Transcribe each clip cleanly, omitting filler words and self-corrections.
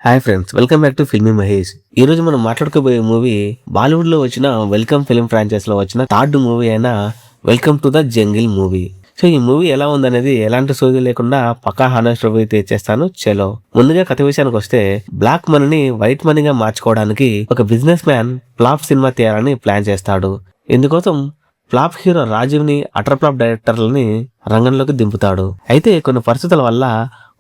Hi friends, welcome back to filmy Mahesh. ఈ రోజు మనం మాట్లాడుకోబోయే మూవీ బాలీవుడ్ లో వచ్చిన వెల్కమ్ ఫిల్మ్ ఫ్రాంచైజ్ లో వచ్చిన థర్డ్ మూవీ అయిన welcome to the jungle movie. So ఈ మూవీ ఎలా ఉందనేది ఎలాంటి సోది లేకుండా పక్కా హానెస్ట్ రివ్యూ తెచ్చేస్తాను. చలో ముందుగా కథ విషయానికి వస్తే, బ్లాక్ మనీని వైట్ మనీగా మార్చుకోవడానికి ఒక బిజినెస్ మ్యాన్ ఫ్లాప్ సినిమా తీయాలని ప్లాన్ చేస్తాడు. ఇందుకోసం ఫ్లాప్ హీరో రాజీవ్ ని అటర్ ఫ్లాప్ డైరెక్టర్లని రంగంలోకి దింపుతాడు. అయితే కొన్ని పరిస్థితుల వల్ల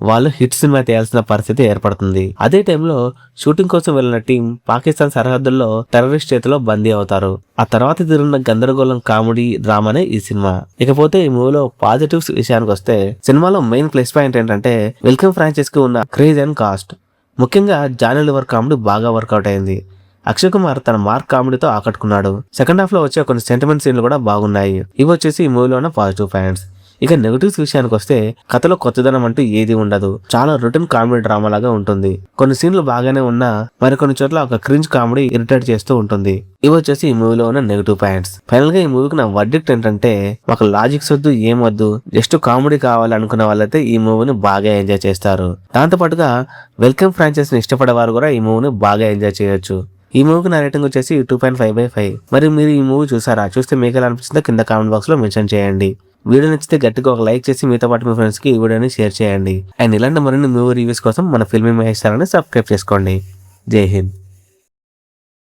వాళ్ళు హిట్ సినిమా తీయాల్సిన పరిస్థితి ఏర్పడుతుంది. అదే టైంలో షూటింగ్ కోసం వెళ్లిన టీం పాకిస్తాన్ సరిహద్దుల్లో టెర్రరిస్ట్ చేతిలో బందీ అవుతారు. ఆ తర్వాత జరిగిన గందరగోళం కామెడీ డ్రామానే ఈ సినిమా. ఇకపోతే ఈ మూవీలో పాజిటివ్స్ విషయానికి వస్తే, సినిమాలో మెయిన్ ప్లస్ పాయింట్ ఏంటంటే వెల్కమ్ ఫ్రాంచైజ్ కి ఉన్న క్రేజ్ అండ్ కాస్ట్. ముఖ్యంగా జానీ లివర్ కామెడీ బాగా వర్కౌట్ అయింది. అక్షయ్ కుమార్ తన మార్క్ కామెడీతో ఆకట్టుకున్నాడు. సెకండ్ హాఫ్ లో వచ్చే కొన్ని సెంటిమెంట్ సీన్లు కూడా బాగున్నాయి. ఇవి వచ్చేసి ఈ మూవీలో ఉన్న పాజిటివ్ పాయింట్స్. ఇక నెగటివ్స్ విషయానికి వస్తే, కథలో కొత్తదనం అంటూ ఏది ఉండదు. చాలా రొటీన్ కామెడీ డ్రామా లాగా ఉంటుంది. కొన్ని సీన్లు బాగానే ఉన్నా మరికొన్ని చోట్ల ఒక క్రింజ్ కామెడీ ఇరిటేట్ చేస్తూ ఉంటుంది. ఇవి వచ్చేసి ఈ మూవీలో ఉన్న నెగటివ్ పాయింట్స్. ఫైనల్ గా ఈ మూవీకి నా వర్డిక్ట్ ఏంటంటే, ఒక లాజిక్స్ వద్దు, ఏం వద్దు, జస్ట్ కామెడీ కావాలి అనుకున్న వాళ్ళైతే ఈ మూవీని బాగా ఎంజాయ్ చేస్తారు. దాంతో పాటుగా వెల్కమ్ ఫ్రాంచైజ్ ని ఇష్టపడే వారు కూడా ఈ మూవీని బాగా ఎంజాయ్ చేయొచ్చు. ఈ మూవీకి నా రేటింగ్ వచ్చేసి 2.5/5. మరి మీరు ఈ మూవీ చూసారా? చూస్తే మీకు ఎలా అనిపిస్తుందో కింద కామెంట్ బాక్స్ లో మెన్షన్ చేయండి. వీడియో నచ్చితే గట్టిగా ఒక లైక్ చేసి మీతో పాటు మీ ఫ్రెండ్స్ కి ఈ వీడియోని షేర్ చేయండి. అండ్ ఇలాంటి మరిన్ని మూవీ రివ్యూస్ కోసం మన ఫిల్మీ మహేష్ ఛానల్ని సబ్స్క్రైబ్ చేసుకోండి. జై హింద్.